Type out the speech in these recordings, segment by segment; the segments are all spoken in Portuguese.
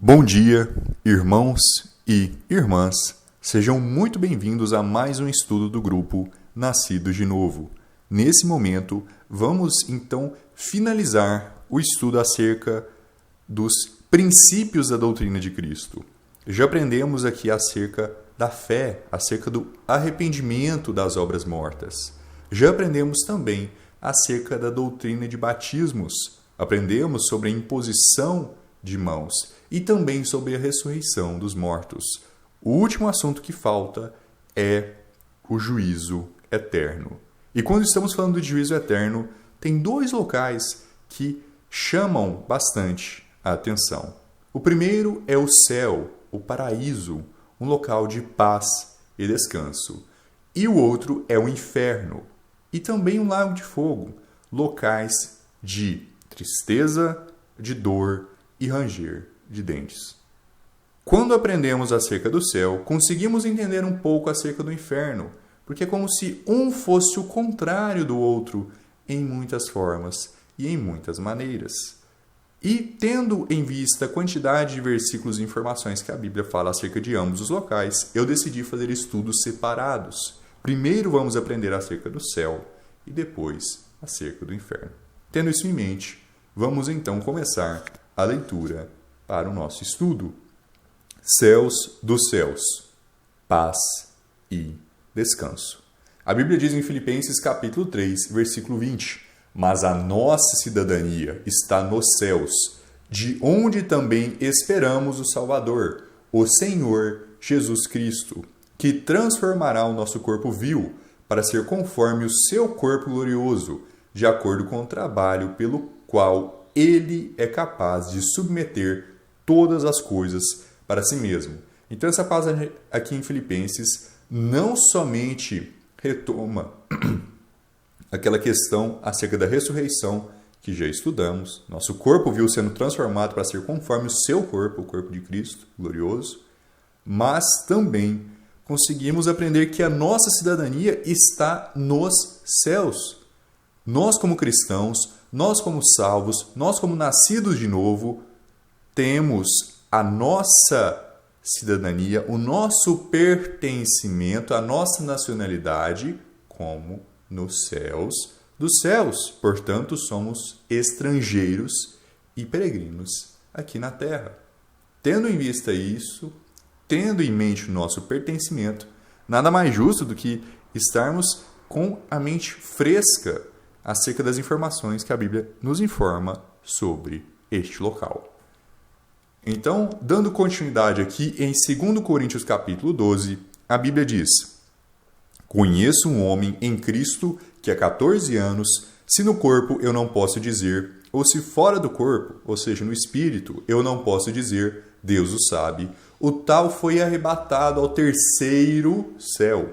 Bom dia, irmãos e irmãs. Sejam muito bem-vindos a mais um estudo do grupo Nascidos de Novo. Nesse momento, vamos então finalizar o estudo acerca dos princípios da doutrina de Cristo. Já aprendemos aqui acerca da fé, acerca do arrependimento das obras mortas. Já aprendemos também acerca da doutrina de batismos. Aprendemos sobre a imposição de mãos e também sobre a ressurreição dos mortos. O último assunto que falta é o juízo eterno. E quando estamos falando de juízo eterno, tem dois locais que chamam bastante a atenção. O primeiro é o céu, o paraíso, um local de paz e descanso. E o outro é o inferno e também um lago de fogo, locais de tristeza, de dor e ranger de dentes. Quando aprendemos acerca do céu, conseguimos entender um pouco acerca do inferno, porque é como se um fosse o contrário do outro em muitas formas e em muitas maneiras. E, tendo em vista a quantidade de versículos e informações que a Bíblia fala acerca de ambos os locais, eu decidi fazer estudos separados. Primeiro vamos aprender acerca do céu e depois acerca do inferno. Tendo isso em mente, vamos então começar a leitura para o nosso estudo. Céus dos céus, paz e descanso. A Bíblia diz em Filipenses capítulo 3, versículo 20: Mas a nossa cidadania está nos céus, de onde também esperamos o Salvador, o Senhor Jesus Cristo, que transformará o nosso corpo vil para ser conforme o seu corpo glorioso, de acordo com o trabalho pelo qual Ele é capaz de submeter todas as coisas para si mesmo. Então, essa passagem aqui em Filipenses não somente retoma aquela questão acerca da ressurreição que já estudamos, nosso corpo viu sendo transformado para ser conforme o seu corpo, o corpo de Cristo glorioso, mas também conseguimos aprender que a nossa cidadania está nos céus. Nós, como cristãos, nós, como salvos, nós, como nascidos de novo, temos a nossa cidadania, o nosso pertencimento, a nossa nacionalidade como nos céus dos céus. Portanto, somos estrangeiros e peregrinos aqui na terra. Tendo em vista isso, tendo em mente o nosso pertencimento, nada mais justo do que estarmos com a mente fresca acerca das informações que a Bíblia nos informa sobre este local. Então, dando continuidade aqui, em 2 Coríntios capítulo 12, a Bíblia diz: Conheço um homem em Cristo que há 14 anos, se no corpo eu não posso dizer, ou se fora do corpo, ou seja, no espírito, eu não posso dizer, Deus o sabe, o tal foi arrebatado ao terceiro céu.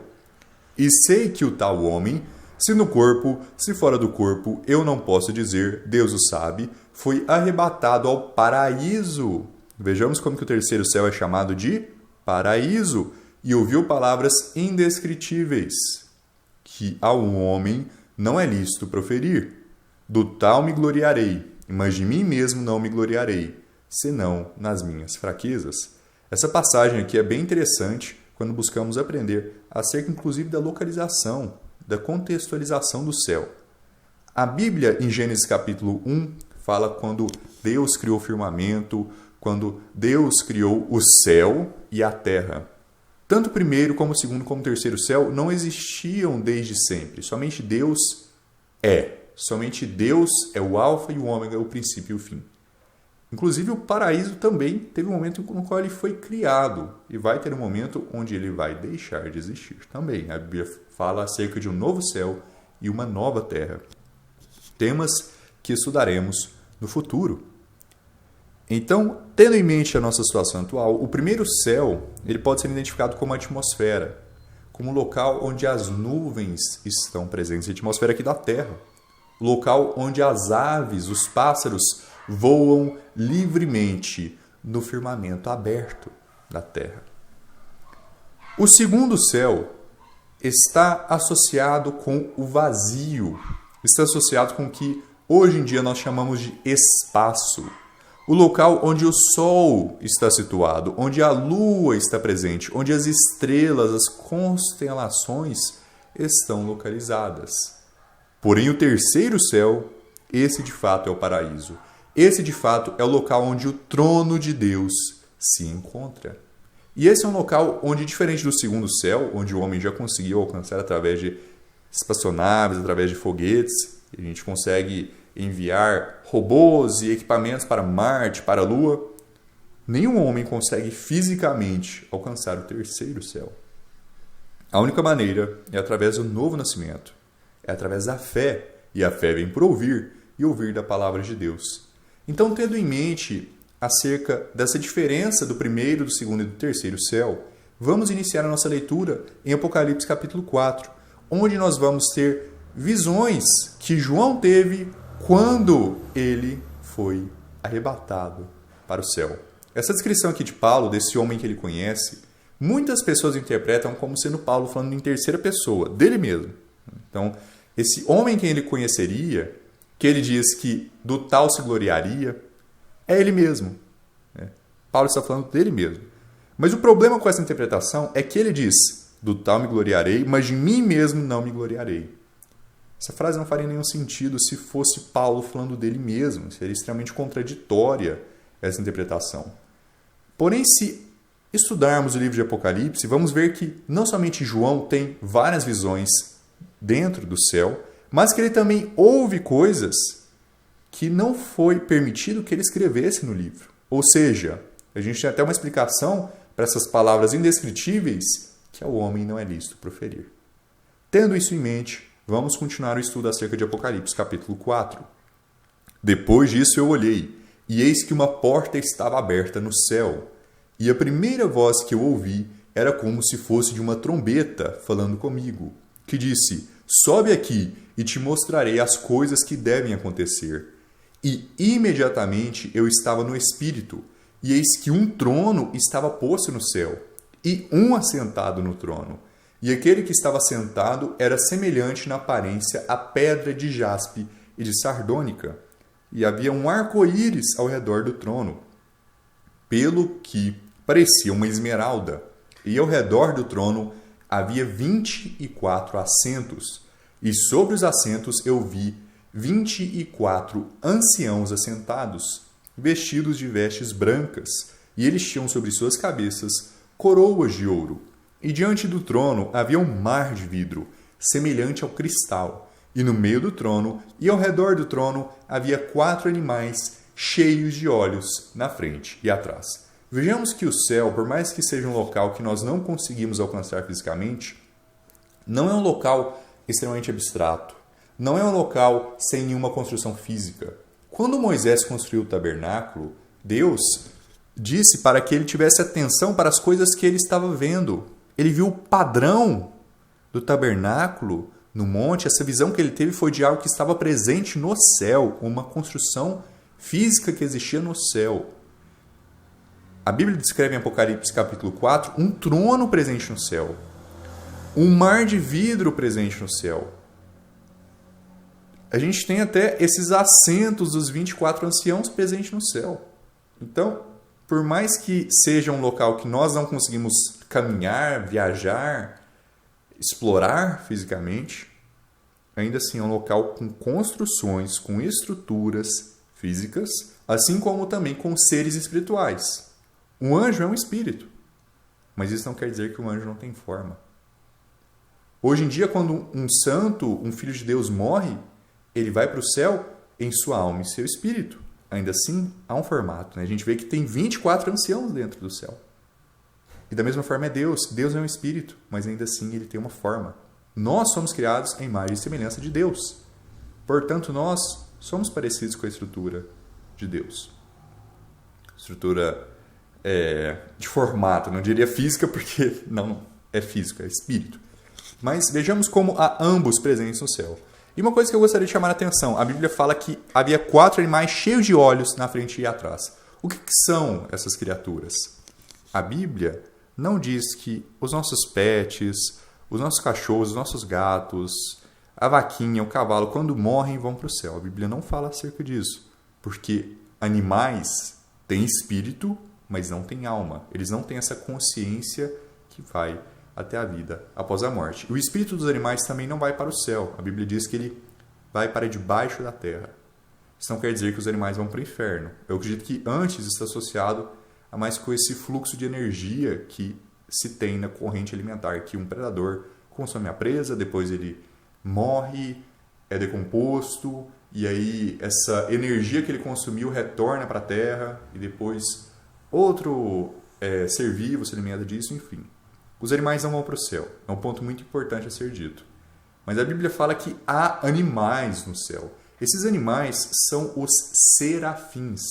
E sei que o tal homem, se no corpo, se fora do corpo, eu não posso dizer, Deus o sabe, foi arrebatado ao paraíso. Vejamos como que o terceiro céu é chamado de paraíso. E ouviu palavras indescritíveis, que ao homem não é lícito proferir. Do tal me gloriarei, mas de mim mesmo não me gloriarei, senão nas minhas fraquezas. Essa passagem aqui é bem interessante quando buscamos aprender acerca, inclusive, da localização, da contextualização do céu. A Bíblia, em Gênesis capítulo 1, fala quando Deus criou o firmamento, quando Deus criou o céu e a terra. Tanto o primeiro, como o segundo, como o terceiro céu não existiam desde sempre. Somente Deus é. Somente Deus é o alfa e o ômega, o princípio e o fim. Inclusive, o paraíso também teve um momento no qual ele foi criado. E vai ter um momento onde ele vai deixar de existir também. A Bíblia fala acerca de um novo céu e uma nova terra. Temas que estudaremos no futuro. Então, tendo em mente a nossa situação atual, o primeiro céu ele pode ser identificado como a atmosfera, como um local onde as nuvens estão presentes, a atmosfera aqui da Terra. O local onde as aves, os pássaros, voam livremente no firmamento aberto da Terra. O segundo céu está associado com o vazio, está associado com o que hoje em dia nós chamamos de espaço. o local onde o Sol está situado, onde a Lua está presente, onde as estrelas, as constelações estão localizadas. Porém, o terceiro céu, esse de fato é o paraíso. Esse de fato é o local onde o trono de Deus se encontra. E esse é um local onde, diferente do segundo céu, onde o homem já conseguiu alcançar através de espaçonaves, através de foguetes, a gente consegue enviar robôs e equipamentos para Marte, para a Lua, nenhum homem consegue fisicamente alcançar o terceiro céu. A única maneira é através do novo nascimento, é através da fé, e a fé vem por ouvir, e ouvir da palavra de Deus. Então, tendo em mente acerca dessa diferença do primeiro, do segundo e do terceiro céu, vamos iniciar a nossa leitura em Apocalipse capítulo 4, onde nós vamos ter visões que João teve quando ele foi arrebatado para o céu. Essa descrição aqui de Paulo, desse homem que ele conhece, muitas pessoas interpretam como sendo Paulo falando em terceira pessoa, dele mesmo. Então, esse homem que ele conheceria, que ele diz que do tal se gloriaria, é ele mesmo. Paulo está falando dele mesmo. Mas o problema com essa interpretação é que ele diz, do tal me gloriarei, mas de mim mesmo não me gloriarei. Essa frase não faria nenhum sentido se fosse Paulo falando dele mesmo. Seria extremamente contraditória essa interpretação. Porém, se estudarmos o livro de Apocalipse, vamos ver que não somente João tem várias visões dentro do céu, mas que ele também ouve coisas que não foi permitido que ele escrevesse no livro. Ou seja, a gente tem até uma explicação para essas palavras indescritíveis que ao homem não é lícito proferir. Tendo isso em mente, vamos continuar o estudo acerca de Apocalipse, capítulo 4. Depois disso eu olhei, e eis que uma porta estava aberta no céu. E a primeira voz que eu ouvi era como se fosse de uma trombeta falando comigo, que disse, sobe aqui e te mostrarei as coisas que devem acontecer. E imediatamente eu estava no Espírito, e eis que um trono estava posto no céu, e um assentado no trono. E aquele que estava sentado era semelhante na aparência à pedra de jaspe e de sardônica, e havia um arco-íris ao redor do trono, pelo que parecia uma esmeralda, e ao redor do trono havia 24 assentos, e sobre os assentos eu vi 24 anciãos assentados, vestidos de vestes brancas, e eles tinham sobre suas cabeças coroas de ouro. E diante do trono havia um mar de vidro, semelhante ao cristal, e no meio do trono e ao redor do trono havia 4 animais cheios de olhos na frente e atrás. Vejamos que o céu, por mais que seja um local que nós não conseguimos alcançar fisicamente, não é um local extremamente abstrato, não é um local sem nenhuma construção física. Quando Moisés construiu o tabernáculo, Deus disse para que ele tivesse atenção para as coisas que ele estava vendo. Ele viu o padrão do tabernáculo no monte. Essa visão que ele teve foi de algo que estava presente no céu, uma construção física que existia no céu. A Bíblia descreve em Apocalipse capítulo 4 um trono presente no céu, um mar de vidro presente no céu. A gente tem até esses assentos dos 24 anciãos presentes no céu. Então, por mais que seja um local que nós não conseguimos caminhar, viajar, explorar fisicamente, ainda assim é um local com construções, com estruturas físicas, assim como também com seres espirituais. Um anjo é um espírito, mas isso não quer dizer que o anjo não tem forma. Hoje em dia, quando um santo, um filho de Deus morre, ele vai para o céu em sua alma e seu espírito. Ainda assim, há um formato. Né? A gente vê que tem 24 anciãos dentro do céu. E da mesma forma é Deus. Deus é um espírito, mas ainda assim ele tem uma forma. Nós somos criados em imagem e semelhança de Deus. Portanto, nós somos parecidos com a estrutura de Deus. Estrutura de formato, não diria física, porque não é física, é espírito. Mas vejamos como há ambos presentes no céu. E uma coisa que eu gostaria de chamar a atenção, a Bíblia fala que havia 4 animais cheios de olhos na frente e atrás. O que são essas criaturas? A Bíblia não diz que os nossos pets, os nossos cachorros, os nossos gatos, a vaquinha, o cavalo, quando morrem, vão para o céu. A Bíblia não fala acerca disso, porque animais têm espírito, mas não têm alma. Eles não têm essa consciência que vai até a vida após a morte. O espírito dos animais também não vai para o céu. A Bíblia diz que ele vai para debaixo da terra. Isso não quer dizer que os animais vão para o inferno. Eu acredito que antes está associado a mais com esse fluxo de energia que se tem na corrente alimentar, que um predador consome a presa, depois ele morre, é decomposto, e aí essa energia que ele consumiu retorna para a terra, e depois outro ser vivo se alimenta disso, enfim. Os animais não vão para o céu. É um ponto muito importante a ser dito. Mas a Bíblia fala que há animais no céu. Esses animais são os serafins.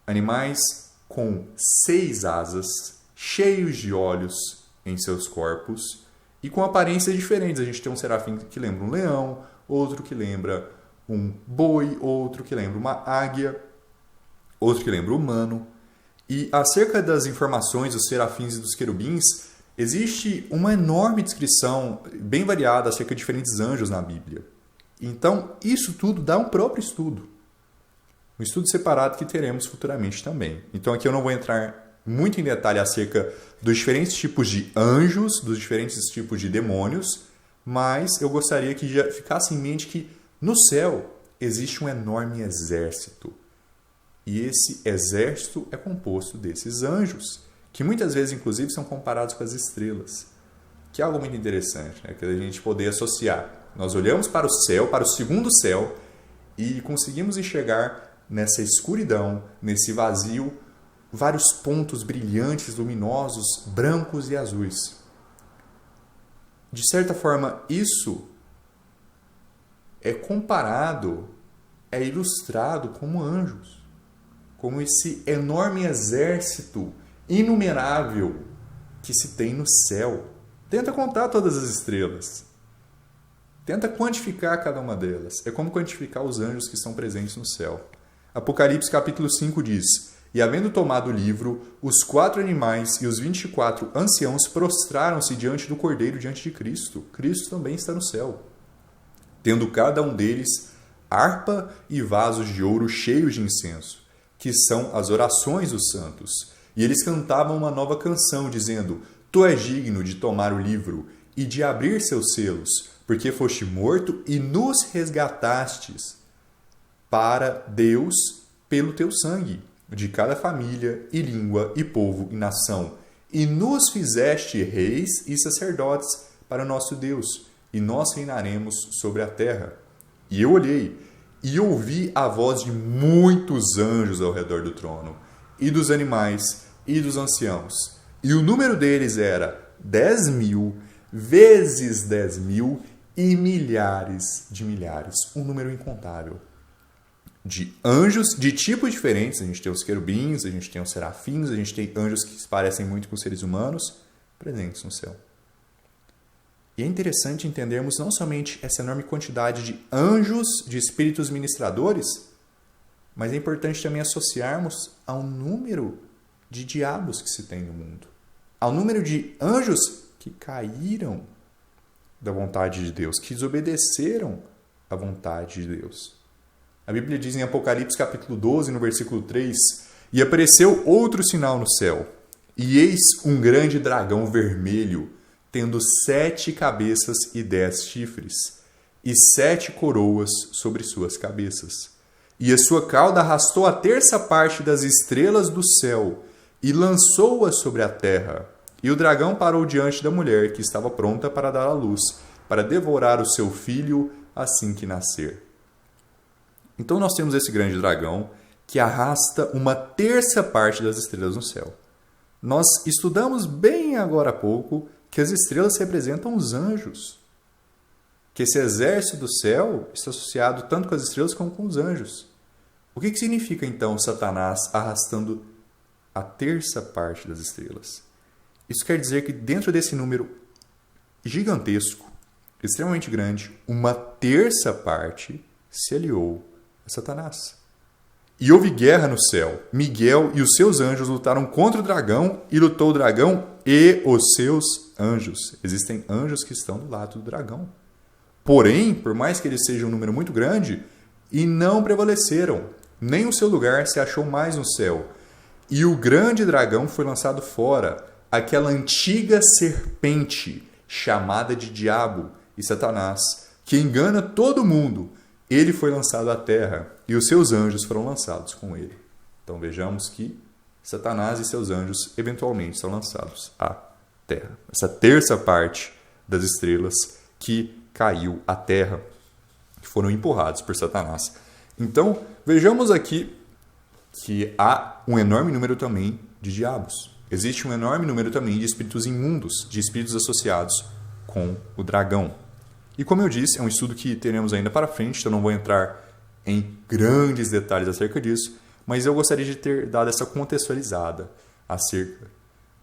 Animais com 6 asas, cheios de olhos em seus corpos e com aparências diferentes. A gente tem um serafim que lembra um leão, outro que lembra um boi, outro que lembra uma águia, outro que lembra um humano. E acerca das informações dos serafins e dos querubins, existe uma enorme descrição bem variada acerca de diferentes anjos na Bíblia. Então, isso tudo dá um próprio estudo. Um estudo separado que teremos futuramente também. Então, aqui eu não vou entrar muito em detalhe acerca dos diferentes tipos de anjos, dos diferentes tipos de demônios, mas eu gostaria que já ficasse em mente que no céu existe um enorme exército. E esse exército é composto desses anjos, que muitas vezes, inclusive, são comparados com as estrelas. Que é algo muito interessante, né? Que a gente poder associar. Nós olhamos para o céu, para o segundo céu, e conseguimos enxergar nessa escuridão, nesse vazio, vários pontos brilhantes, luminosos, brancos e azuis. De certa forma, isso é comparado, é ilustrado como anjos, como esse enorme exército inumerável que se tem no céu. Tenta contar todas as estrelas. Tenta quantificar cada uma delas. É como quantificar os anjos que estão presentes no céu. Apocalipse capítulo 5 diz: E havendo tomado o livro, os 4 animais e os 24 anciãos prostraram-se diante do Cordeiro, diante de Cristo. Cristo também está no céu. Tendo cada um deles harpa e vasos de ouro cheios de incenso, que são as orações dos santos. E eles cantavam uma nova canção, dizendo: Tu és digno de tomar o livro e de abrir seus selos, porque foste morto e nos resgatastes para Deus pelo teu sangue, de cada família e língua e povo e nação, e nos fizeste reis e sacerdotes para o nosso Deus, e nós reinaremos sobre a terra. E eu olhei e ouvi a voz de muitos anjos ao redor do trono, e dos animais, e dos anciãos. E o número deles era 10.000 vezes 10.000 e milhares de milhares. Um número incontável. De anjos de tipos diferentes. A gente tem os querubins, a gente tem os serafins, a gente tem anjos que se parecem muito com seres humanos, presentes no céu. E é interessante entendermos não somente essa enorme quantidade de anjos, de espíritos ministradores, mas é importante também associarmos ao número de diabos que se tem no mundo, ao número de anjos que caíram da vontade de Deus, que desobedeceram à vontade de Deus. A Bíblia diz em Apocalipse capítulo 12, no versículo 3, E apareceu outro sinal no céu, e eis um grande dragão vermelho, tendo 7 cabeças e 10 chifres, e 7 coroas sobre suas cabeças. E a sua cauda arrastou a terça parte das estrelas do céu, e lançou-as sobre a terra. E o dragão parou diante da mulher, que estava pronta para dar à luz, para devorar o seu filho assim que nascer. Então nós temos esse grande dragão, que arrasta uma terça parte das estrelas no céu. Nós estudamos bem agora há pouco que as estrelas representam os anjos, que esse exército do céu está associado tanto com as estrelas como com os anjos. O que significa então Satanás arrastando a terça parte das estrelas? Isso quer dizer que dentro desse número gigantesco, extremamente grande, uma terça parte se aliou a Satanás. E houve guerra no céu. Miguel e os seus anjos lutaram contra o dragão, e lutou o dragão e os seus anjos. Existem anjos que estão do lado do dragão. Porém, por mais que eles sejam um número muito grande, e não prevaleceram, nem o seu lugar se achou mais no céu. E o grande dragão foi lançado fora, aquela antiga serpente, chamada de Diabo e Satanás, que engana todo mundo. Ele foi lançado à terra, e os seus anjos foram lançados com ele. Então vejamos que Satanás e seus anjos eventualmente são lançados à terra. Essa terça parte das estrelas que caiu à terra, que foram empurrados por Satanás. Então, vejamos aqui que há um enorme número também de diabos. Existe um enorme número também de espíritos imundos, de espíritos associados com o dragão. E como eu disse, é um estudo que teremos ainda para frente, então não vou entrar em grandes detalhes acerca disso, mas eu gostaria de ter dado essa contextualizada acerca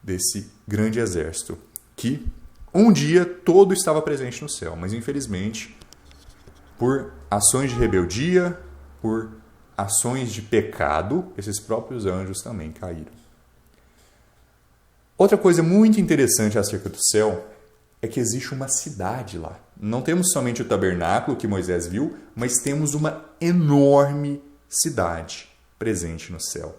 desse grande exército, que um dia todo estava presente no céu, mas infelizmente, por ações de rebeldia, por ações de pecado, esses próprios anjos também caíram. Outra coisa muito interessante acerca do céu é que existe uma cidade lá. Não temos somente o tabernáculo que Moisés viu, mas temos uma enorme cidade presente no céu.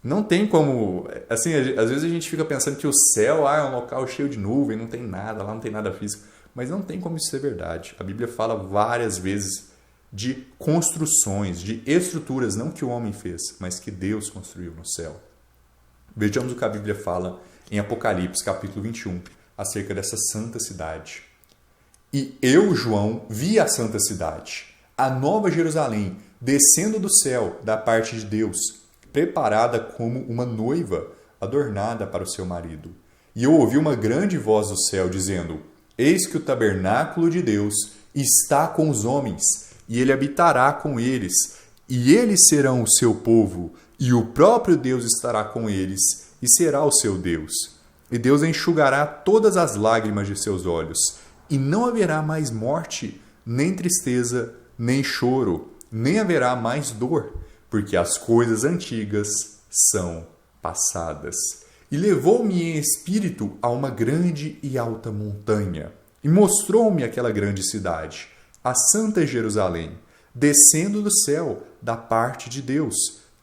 Não tem como... Assim, às vezes a gente fica pensando que o céu é um local cheio de nuvem, não tem nada, lá não tem nada físico. Mas não tem como isso ser verdade. A Bíblia fala várias vezes de construções, de estruturas, não que o homem fez, mas que Deus construiu no céu. Vejamos o que a Bíblia fala em Apocalipse, capítulo 21, acerca dessa santa cidade. E eu, João, vi a santa cidade, a nova Jerusalém, descendo do céu da parte de Deus, preparada como uma noiva adornada para o seu marido. E eu ouvi uma grande voz do céu dizendo: Eis que o tabernáculo de Deus está com os homens, e ele habitará com eles, e eles serão o seu povo, e o próprio Deus estará com eles, e será o seu Deus. E Deus enxugará todas as lágrimas de seus olhos, e não haverá mais morte, nem tristeza, nem choro, nem haverá mais dor, porque as coisas antigas são passadas. E levou-me em espírito a uma grande e alta montanha, e mostrou-me aquela grande cidade, a Santa Jerusalém, descendo do céu da parte de Deus,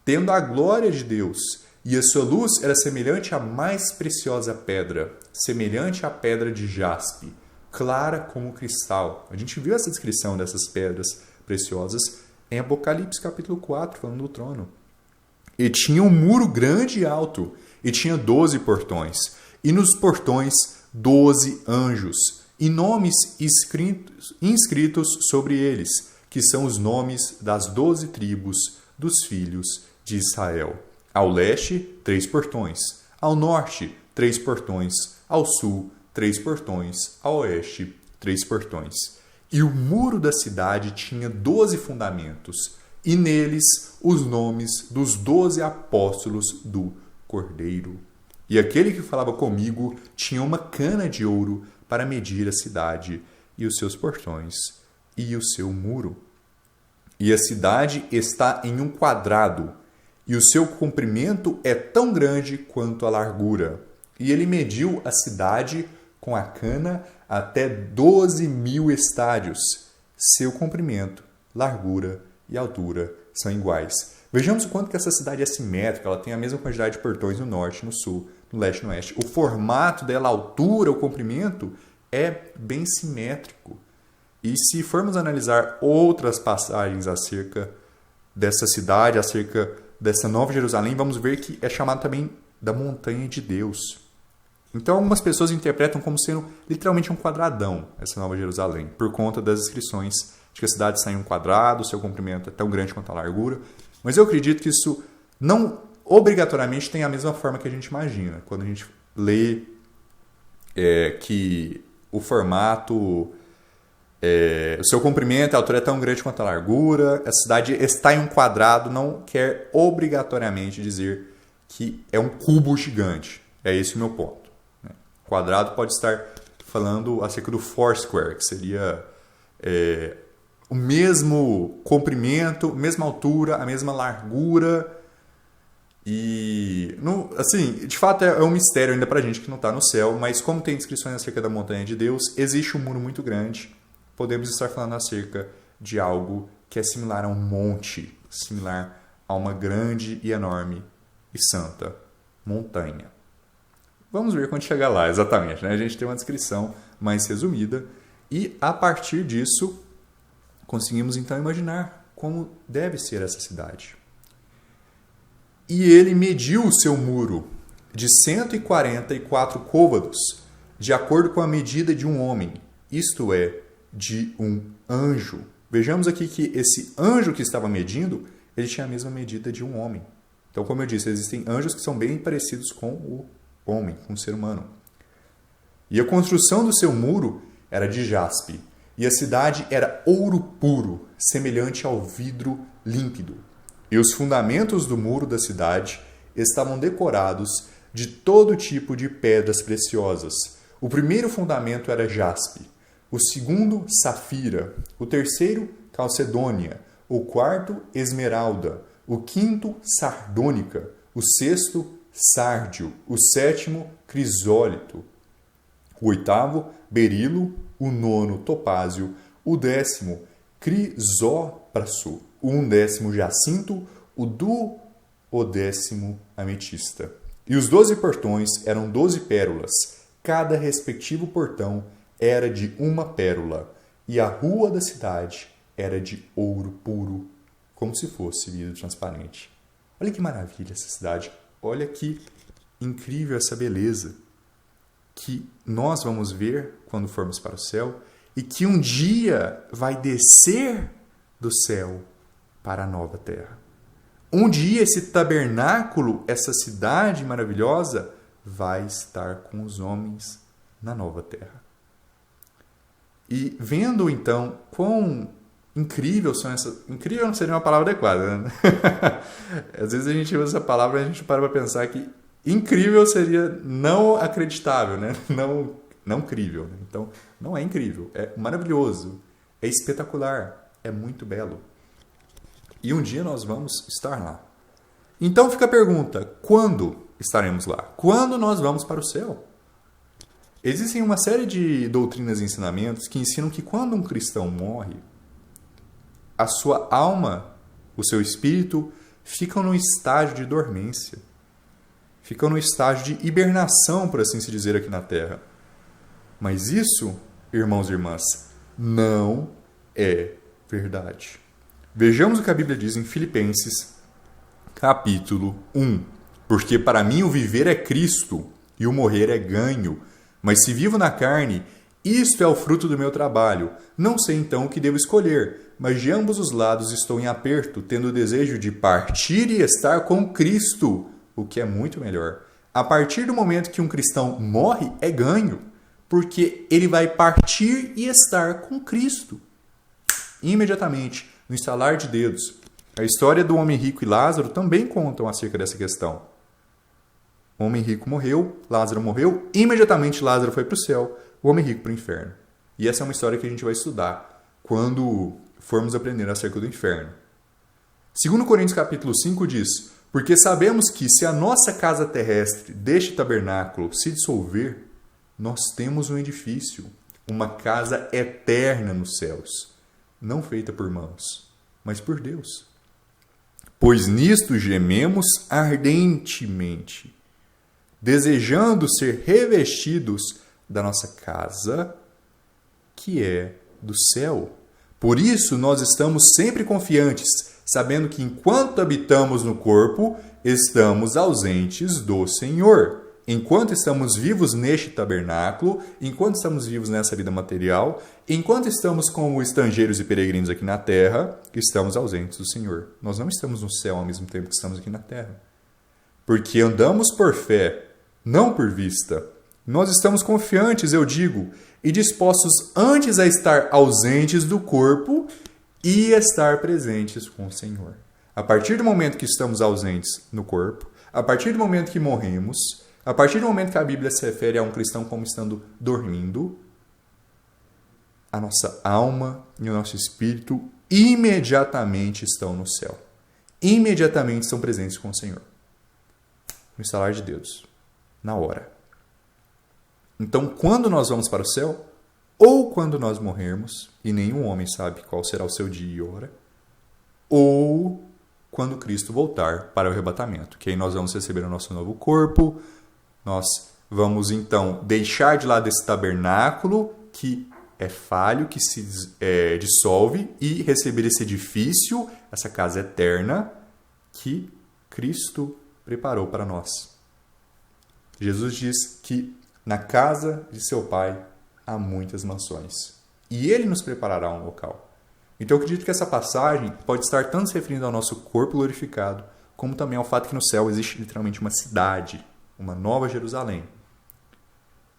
tendo a glória de Deus, e a sua luz era semelhante à mais preciosa pedra, semelhante à pedra de jaspe, clara como cristal. A gente viu essa descrição dessas pedras preciosas em Apocalipse capítulo 4, falando do trono. E tinha um muro grande e alto, e tinha 12 portões, e nos portões 12 anjos, e nomes inscritos sobre eles, que são os nomes das 12 tribos dos filhos de Israel. Ao leste, 3 portões. Ao norte, 3 portões. Ao sul, 3 portões. Ao oeste, 3 portões. E o muro da cidade tinha 12 fundamentos, e neles os nomes dos 12 apóstolos do Cordeiro. E aquele que falava comigo tinha uma cana de ouro para medir a cidade e os seus portões e o seu muro. E a cidade está em um quadrado, e o seu comprimento é tão grande quanto a largura. E ele mediu a cidade com a cana até 12.000 estádios. Seu comprimento, largura e altura são iguais. Vejamos o quanto que essa cidade é simétrica. Ela tem a mesma quantidade de portões no norte, no sul, no leste e no oeste. O formato dela, a altura, o comprimento, é bem simétrico. E se formos analisar outras passagens acerca dessa cidade, acerca dessa Nova Jerusalém, vamos ver que é chamado também da Montanha de Deus. Então, algumas pessoas interpretam como sendo literalmente um quadradão, essa Nova Jerusalém, por conta das descrições de que a cidade está em um quadrado, seu comprimento é tão grande quanto a largura. Mas eu acredito que isso não obrigatoriamente tem a mesma forma que a gente imagina. Quando a gente lê que o formato, o seu comprimento, a altura é tão grande quanto a largura, a cidade está em um quadrado, não quer obrigatoriamente dizer que é um cubo gigante. É esse o meu ponto. Quadrado pode estar falando acerca do Foursquare, que seria o mesmo comprimento, mesma altura, a mesma largura. E, assim, de fato é um mistério ainda pra gente que não está no céu, mas como tem descrições acerca da Montanha de Deus, existe um muro muito grande. Podemos estar falando acerca de algo que é similar a um monte, similar a uma grande e enorme e santa montanha. Vamos ver quando chegar lá, exatamente, né? A gente tem uma descrição mais resumida e, a partir disso, conseguimos então imaginar como deve ser essa cidade. E ele mediu o seu muro de 144 côvados, de acordo com a medida de um homem, isto é, de um anjo. Vejamos aqui que esse anjo que estava medindo, ele tinha a mesma medida de um homem. Então, como eu disse, existem anjos que são bem parecidos com o homem, com o ser humano. E a construção do seu muro era de jaspe, e a cidade era ouro puro, semelhante ao vidro límpido. E os fundamentos do muro da cidade estavam decorados de todo tipo de pedras preciosas. O primeiro fundamento era jaspe, o segundo, safira, o terceiro, calcedônia, o quarto, esmeralda, o quinto, sardônica, o sexto, sárdio, o sétimo, crisólito, o oitavo, berilo, o nono, topázio, o décimo, crisópraso, o undécimo, jacinto, o duodécimo, ametista. E os 12 portões eram 12 pérolas, cada respectivo portão era de uma pérola, e a rua da cidade era de ouro puro, como se fosse vidro transparente. Olha que maravilha essa cidade, olha que incrível essa beleza que nós vamos ver quando formos para o céu e que um dia vai descer do céu para a nova terra. Um dia esse tabernáculo, essa cidade maravilhosa, vai estar com os homens na nova terra. E vendo então quão incrível são essas... Incrível não seria uma palavra adequada, né? Às vezes a gente usa essa palavra e a gente para pensar que incrível seria não acreditável, né? Não crível. Né? Então, não é incrível, é maravilhoso, é espetacular, é muito belo. E um dia nós vamos estar lá. Então fica a pergunta, quando estaremos lá? Quando nós vamos para o céu? Existem uma série de doutrinas e ensinamentos que ensinam que quando um cristão morre, a sua alma, o seu espírito, ficam no estágio de dormência. Ficam no estágio de hibernação, por assim se dizer, aqui na Terra. Mas isso, irmãos e irmãs, não é verdade. Vejamos o que a Bíblia diz em Filipenses, capítulo 1. Porque para mim o viver é Cristo e o morrer é ganho. Mas se vivo na carne, isto é o fruto do meu trabalho. Não sei então o que devo escolher, mas de ambos os lados estou em aperto, tendo o desejo de partir e estar com Cristo, o que é muito melhor. A partir do momento que um cristão morre, é ganho, porque ele vai partir e estar com Cristo. Imediatamente, no estalar de dedos. A história do homem rico e Lázaro também contam acerca dessa questão. O homem rico morreu, Lázaro morreu, imediatamente Lázaro foi para o céu, o homem rico para o inferno. E essa é uma história que a gente vai estudar quando formos aprender acerca do inferno. 2 Coríntios capítulo 5 diz: porque sabemos que se a nossa casa terrestre deste tabernáculo se dissolver, nós temos um edifício, uma casa eterna nos céus, não feita por mãos, mas por Deus. Pois nisto gememos ardentemente, desejando ser revestidos da nossa casa, que é do céu. Por isso nós estamos sempre confiantes, sabendo que enquanto habitamos no corpo, estamos ausentes do Senhor. Enquanto estamos vivos neste tabernáculo, enquanto estamos vivos nessa vida material, enquanto estamos como estrangeiros e peregrinos aqui na terra, estamos ausentes do Senhor. Nós não estamos no céu ao mesmo tempo que estamos aqui na terra. Porque andamos por fé, não por vista. Nós estamos confiantes, eu digo, e dispostos antes a estar ausentes do corpo e estar presentes com o Senhor. A partir do momento que estamos ausentes no corpo, a partir do momento que morremos, a partir do momento que a Bíblia se refere a um cristão como estando dormindo, a nossa alma e o nosso espírito imediatamente estão no céu. Imediatamente estão presentes com o Senhor. No estalar de dedos. Na hora. Então, quando nós vamos para o céu, ou quando nós morrermos, e nenhum homem sabe qual será o seu dia e hora, ou quando Cristo voltar para o arrebatamento. Que aí nós vamos receber o nosso novo corpo, nós vamos então deixar de lado esse tabernáculo que é falho, que se dissolve, e receber esse edifício, essa casa eterna, que Cristo preparou para nós. Jesus diz que na casa de seu Pai há muitas mansões. E Ele nos preparará um local. Então eu acredito que essa passagem pode estar tanto se referindo ao nosso corpo glorificado, como também ao fato que no céu existe literalmente uma cidade, uma nova Jerusalém.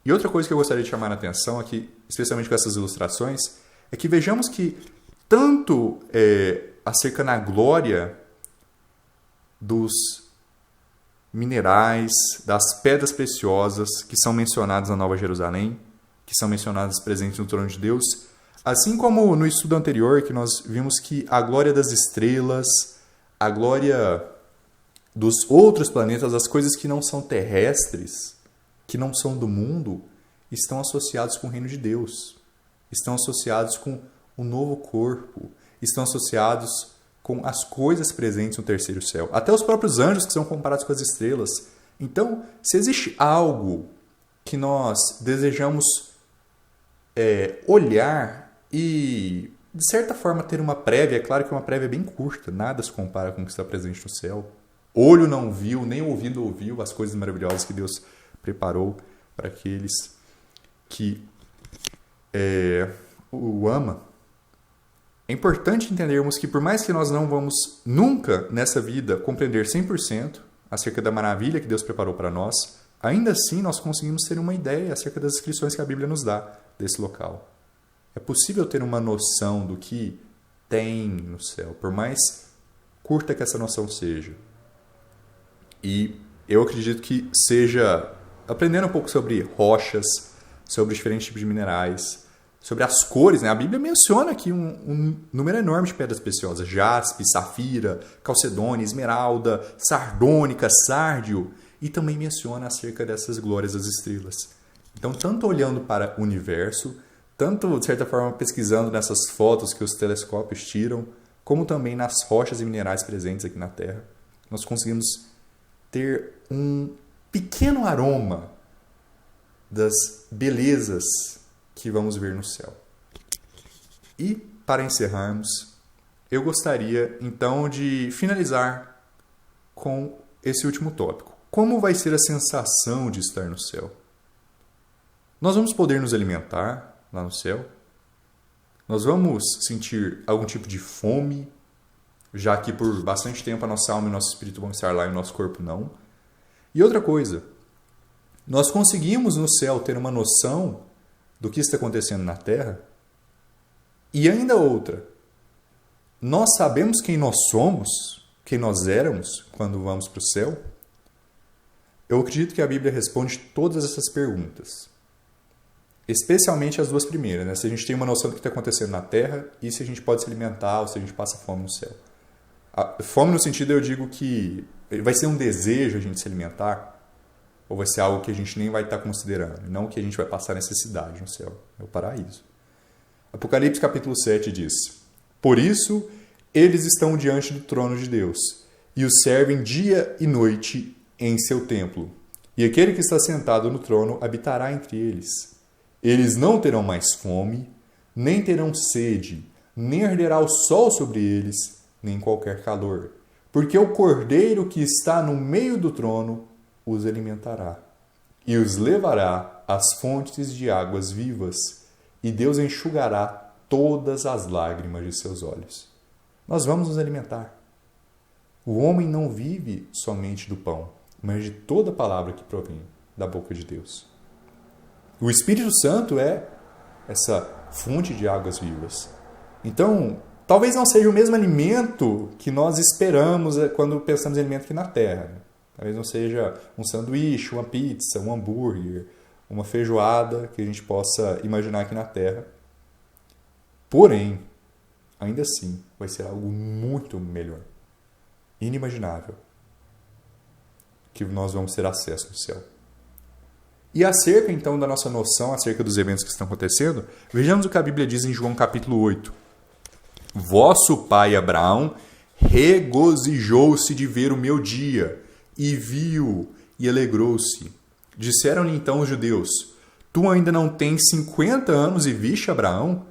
E outra coisa que eu gostaria de chamar a atenção aqui, especialmente com essas ilustrações, é que vejamos que tanto acerca da glória dos minerais, das pedras preciosas que são mencionadas na Nova Jerusalém, que são mencionadas presentes no trono de Deus, assim como no estudo anterior, que nós vimos que a glória das estrelas, a glória dos outros planetas, as coisas que não são terrestres, que não são do mundo, estão associados com o reino de Deus, estão associados com o novo corpo, estão associados com as coisas presentes no terceiro céu. Até os próprios anjos que são comparados com as estrelas. Então, se existe algo que nós desejamos olhar e, de certa forma, ter uma prévia, é claro que uma prévia é bem curta, nada se compara com o que está presente no céu. Olho não viu, nem ouvido ouviu as coisas maravilhosas que Deus preparou para aqueles que o ama. É importante entendermos que por mais que nós não vamos nunca nessa vida compreender 100% acerca da maravilha que Deus preparou para nós, ainda assim nós conseguimos ter uma ideia acerca das descrições que a Bíblia nos dá desse local. É possível ter uma noção do que tem no céu, por mais curta que essa noção seja. E eu acredito que seja aprendendo um pouco sobre rochas, sobre diferentes tipos de minerais, sobre as cores, né? A Bíblia menciona aqui um número enorme de pedras preciosas: jaspe, safira, calcedônia, esmeralda, sardônica, sárdio, e também menciona acerca dessas glórias das estrelas. Então, tanto olhando para o universo, tanto, de certa forma, pesquisando nessas fotos que os telescópios tiram, como também nas rochas e minerais presentes aqui na Terra, nós conseguimos ter um pequeno aroma das belezas que vamos ver no céu. E, para encerrarmos, eu gostaria, então, de finalizar com esse último tópico. Como vai ser a sensação de estar no céu? Nós vamos poder nos alimentar lá no céu? Nós vamos sentir algum tipo de fome, já que por bastante tempo a nossa alma e o nosso espírito vão estar lá e o nosso corpo não? E outra coisa, nós conseguimos no céu ter uma noção do que está acontecendo na Terra? E ainda outra, nós sabemos quem nós somos, quem nós éramos quando vamos para o céu? Eu acredito que a Bíblia responde todas essas perguntas. Especialmente as duas primeiras, né? Se a gente tem uma noção do que está acontecendo na Terra e se a gente pode se alimentar ou se a gente passa fome no céu. A fome no sentido, eu digo que vai ser um desejo a gente se alimentar, ou vai ser algo que a gente nem vai estar considerando, não que a gente vai passar necessidade no céu, é o paraíso. Apocalipse capítulo 7 diz: Por isso eles estão diante do trono de Deus e o servem dia e noite em seu templo. E aquele que está sentado no trono habitará entre eles. Eles não terão mais fome, nem terão sede, nem arderá o sol sobre eles, nem qualquer calor. Porque o Cordeiro que está no meio do trono os alimentará e os levará às fontes de águas vivas, e Deus enxugará todas as lágrimas de seus olhos. Nós vamos nos alimentar. O homem não vive somente do pão, mas de toda palavra que provém da boca de Deus. O Espírito Santo é essa fonte de águas vivas. Então, talvez não seja o mesmo alimento que nós esperamos quando pensamos em alimento aqui na Terra. Talvez não seja um sanduíche, uma pizza, um hambúrguer, uma feijoada que a gente possa imaginar aqui na Terra. Porém, ainda assim, vai ser algo muito melhor, inimaginável, que nós vamos ter acesso no céu. E acerca, então, da nossa noção acerca dos eventos que estão acontecendo, vejamos o que a Bíblia diz em João capítulo 8. Vosso pai Abraão regozijou-se de ver o meu dia, e viu, e alegrou-se. Disseram-lhe então os judeus: Tu ainda não tens 50 anos e viste Abraão?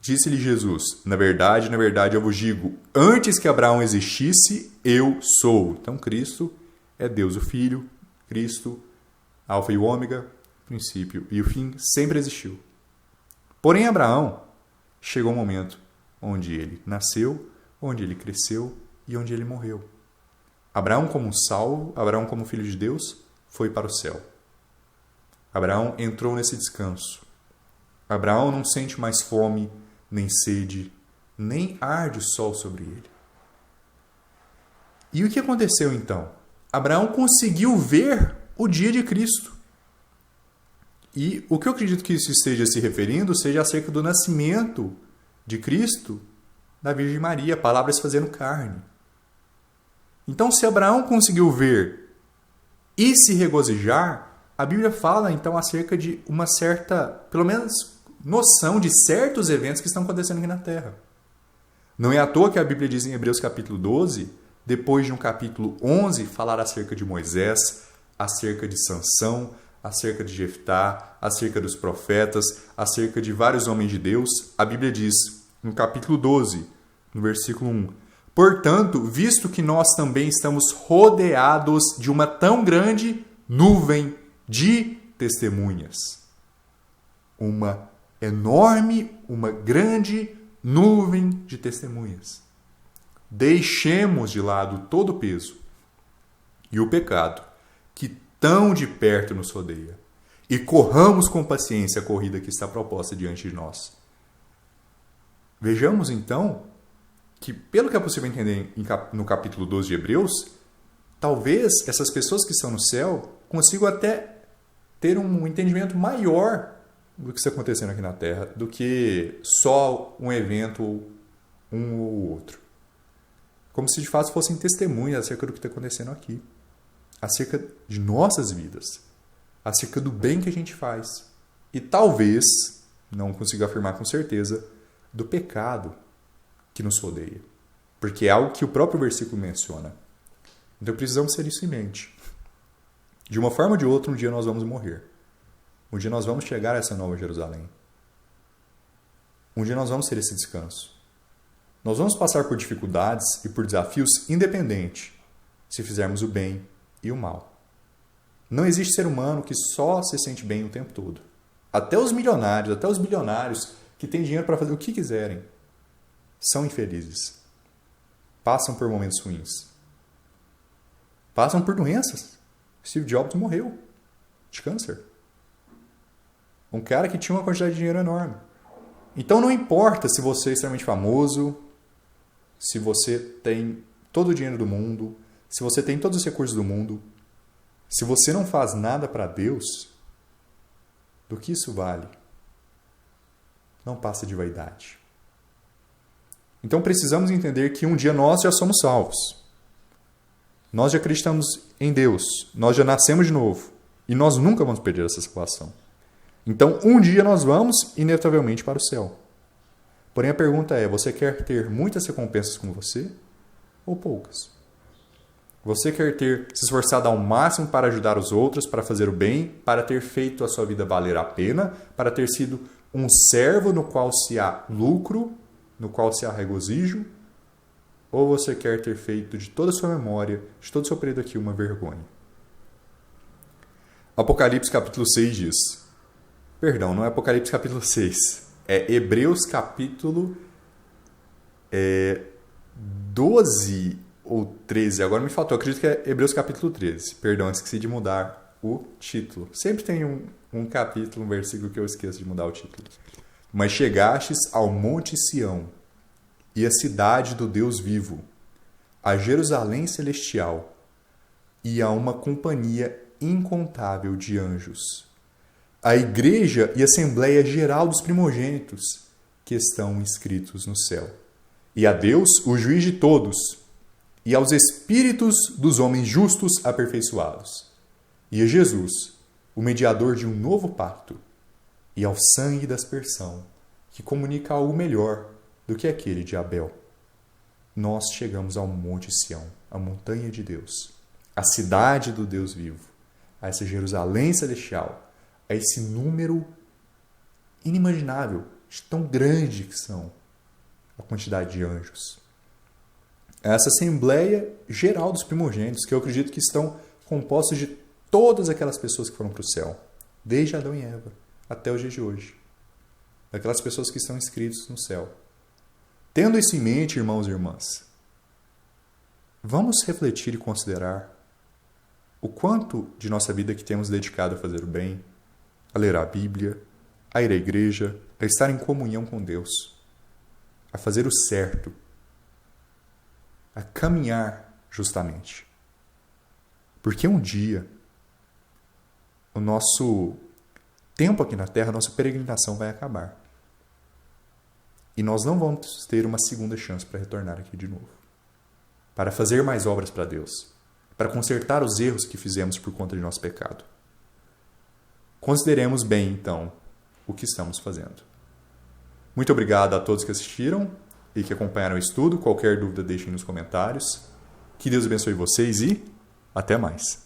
Disse-lhe Jesus: na verdade, eu vos digo, antes que Abraão existisse, eu sou. Então Cristo é Deus o Filho, Cristo, Alfa e o Ômega, princípio e o fim, sempre existiu. Porém, Abraão chegou um momento onde ele nasceu, onde ele cresceu e onde ele morreu. Abraão, como salvo, Abraão, como filho de Deus, foi para o céu. Abraão entrou nesse descanso. Abraão não sente mais fome, nem sede, nem arde o sol sobre ele. E o que aconteceu então? Abraão conseguiu ver o dia de Cristo. E o que eu acredito que isso esteja se referindo seja acerca do nascimento de Cristo da Virgem Maria, palavras fazendo carne. Então, se Abraão conseguiu ver e se regozijar, a Bíblia fala então acerca de uma certa, pelo menos, noção de certos eventos que estão acontecendo aqui na Terra. Não é à toa que a Bíblia diz em Hebreus capítulo 12, depois de um capítulo 11, falar acerca de Moisés, acerca de Sansão, acerca de Jeftá, acerca dos profetas, acerca de vários homens de Deus. A Bíblia diz, no capítulo 12, no versículo 1, portanto, visto que nós também estamos rodeados de uma tão grande nuvem de testemunhas. Uma enorme, uma grande nuvem de testemunhas. Deixemos de lado todo o peso e o pecado que tão de perto nos rodeia e corramos com paciência a corrida que está proposta diante de nós. Vejamos então que, pelo que é possível entender no capítulo 12 de Hebreus, talvez essas pessoas que estão no céu consigam até ter um entendimento maior do que está acontecendo aqui na Terra, do que só um evento, um ou outro. Como se de fato fossem testemunhas acerca do que está acontecendo aqui, acerca de nossas vidas, acerca do bem que a gente faz. E talvez, não consigo afirmar com certeza, do pecado que nos rodeia. Porque é algo que o próprio versículo menciona. Então precisamos ter isso em mente. De uma forma ou de outra, um dia nós vamos morrer. Um dia nós vamos chegar a essa nova Jerusalém. Um dia nós vamos ter esse descanso. Nós vamos passar por dificuldades e por desafios independente se fizermos o bem e o mal. Não existe ser humano que só se sente bem o tempo todo. Até os milionários, até os bilionários que têm dinheiro para fazer o que quiserem, são infelizes. Passam por momentos ruins. Passam por doenças. Steve Jobs morreu de câncer. Um cara que tinha uma quantidade de dinheiro enorme. Então não importa se você é extremamente famoso, se você tem todo o dinheiro do mundo, se você tem todos os recursos do mundo, se você não faz nada para Deus, do que isso vale? Não passa de vaidade. Então precisamos entender que um dia nós já somos salvos. Nós já acreditamos em Deus, nós já nascemos de novo e nós nunca vamos perder essa salvação. Então, um dia nós vamos, inevitavelmente, para o céu. Porém, a pergunta é, você quer ter muitas recompensas com você ou poucas? Você quer ter se esforçado ao máximo para ajudar os outros, para fazer o bem, para ter feito a sua vida valer a pena, para ter sido um servo no qual se há lucro, no qual se há regozijo? Ou você quer ter feito de toda a sua memória, de todo o seu período aqui, uma vergonha? Apocalipse capítulo 6 diz... Perdão, não é Apocalipse capítulo 6. É Hebreus capítulo 12 ou 13. Agora me faltou. Acredito que é Hebreus capítulo 13. Perdão, esqueci de mudar o título. Sempre tem um capítulo, um versículo que eu esqueço de mudar o título. Mas chegastes ao monte Sião e à cidade do Deus vivo, a Jerusalém celestial e a uma companhia incontável de anjos, a igreja e a assembleia geral dos primogênitos que estão inscritos no céu, e a Deus, o juiz de todos, e aos espíritos dos homens justos aperfeiçoados, e a Jesus, o mediador de um novo pacto, e ao sangue da aspersão, que comunica algo melhor do que aquele de Abel. nós chegamos ao Monte Sião, a montanha de Deus, a cidade do Deus vivo, a essa Jerusalém celestial, a esse número inimaginável, de tão grande que são a quantidade de anjos. Essa Assembleia Geral dos Primogênitos, que eu acredito que estão compostos de todas aquelas pessoas que foram para o céu, desde Adão e Eva até os dias de hoje. Daquelas pessoas que estão inscritas no céu. Tendo isso em mente, irmãos e irmãs, vamos refletir e considerar o quanto de nossa vida que temos dedicado a fazer o bem, a ler a Bíblia, a ir à igreja, a estar em comunhão com Deus, a fazer o certo, a caminhar justamente. Porque um dia o nosso tempo aqui na Terra, a nossa peregrinação vai acabar. E nós não vamos ter uma segunda chance para retornar aqui de novo. Para fazer mais obras para Deus. Para consertar os erros que fizemos por conta de nosso pecado. Consideremos bem, então, o que estamos fazendo. Muito obrigado a todos que assistiram e que acompanharam o estudo. Qualquer dúvida, deixem nos comentários. Que Deus abençoe vocês e até mais.